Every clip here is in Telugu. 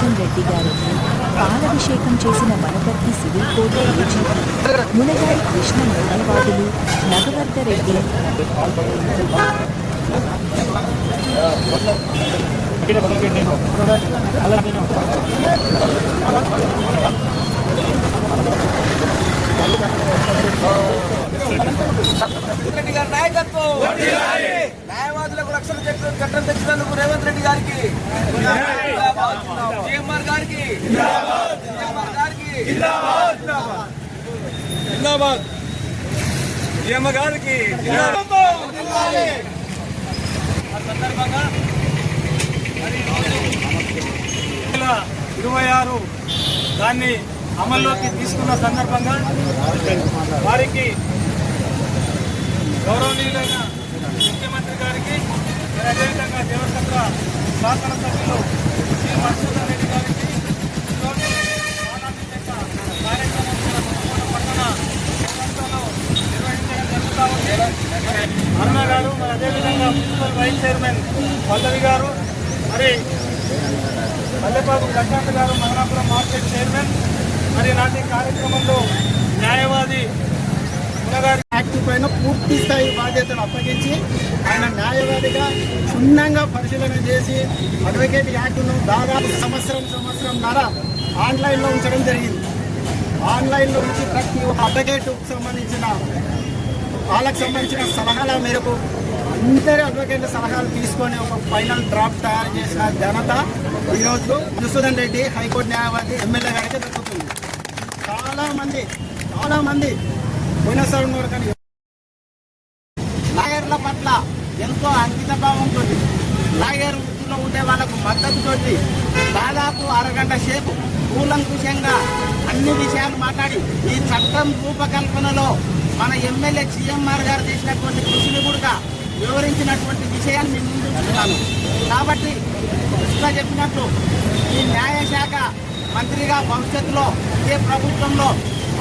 మధుసూదన్ రెడ్డి గారికి పాలాభిషేకం చేసిన Wanaparthy civil court AGP Munagari Krishna న్యాయవాదులు నగవర్ధరెడ్డి న్యాయవాదులకు రక్షణ చట్టం తెచ్చినందుకు రేవంత్ రెడ్డి గారికి, జిఎంఆర్ గారికి జిందాబాద్, జిఎంఆర్ గారికి సందర్భంగా 2026 దాన్ని అమల్లోకి తీసుకున్న సందర్భంగా వారికి గౌరవనీయులైన ముఖ్యమంత్రి గారికి, అదేవిధంగా దేవసత్ర శాసనసభ్యులు శ్రీ మధుసూదన్ రెడ్డి గారికి పట్టణ నిర్వహించడం జరుగుతూ ఉంది. అరుణ గారు, మరి అదేవిధంగా మున్సిపల్ వైస్ చైర్మన్ పల్లవి గారు, మరి మల్లెబాబు ప్రశాంత్ గారు, మదనాపురం మార్కెట్ చైర్మన్, మరి నాటి కార్యక్రమంలో న్యాయవాది మునగారి యాక్ట్ పైన పూర్తి స్థాయి బాధ్యతను అప్పగించి ఆయన న్యాయవాదిగా క్షుణ్ణంగా పరిశీలన చేసి అడ్వకేట్ యాక్ట్ను దాదాపు సంవత్సరంన్నర ఆన్లైన్లో ఉంచడం జరిగింది. ఆన్లైన్లో నుంచి ప్రతి అడ్వకేట్కు సంబంధించిన వాళ్ళకు సంబంధించిన సలహాల మేరకు అందరి అడ్వకేట్ల సలహాలు తీసుకొని ఒక ఫైనల్ డ్రాఫ్ట్ తయారు చేసిన ఘనత ఈరోజు మధుసూదన్ రెడ్డి హైకోర్టు న్యాయవాది ఎమ్మెల్యే గారికి దక్కుతుంది. చాలా మంది పోయినసారి కానీ లాయర్ల పట్ల ఎంతో అంకిత భావంతో, లాయర్ వృత్తిలో ఉండే వాళ్ళకు మద్దతుతోటి దాదాపు అరగంట సేపు కూలంకుషంగా అన్ని విషయాలు మాట్లాడి ఈ చట్టం రూపకల్పనలో మన ఎమ్మెల్యే జిఎంఆర్ గారు చేసినటువంటి కృషిని కూడా వివరించినటువంటి విషయాన్ని నేను ముందు ఉంచుతున్నాను. కాబట్టి కృష్ణ చెప్పినట్లు ఈ న్యాయశాఖ మంత్రిగా భవిష్యత్తులో ఏ ప్రభుత్వంలో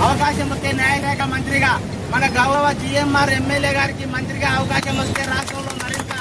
అవకాశం వస్తే న్యాయశాఖ మంత్రిగా మన గౌరవ జిఎంఆర్ ఎమ్మెల్యే గారికి మంత్రిగా అవకాశం వస్తే రాష్ట్రంలో మరింత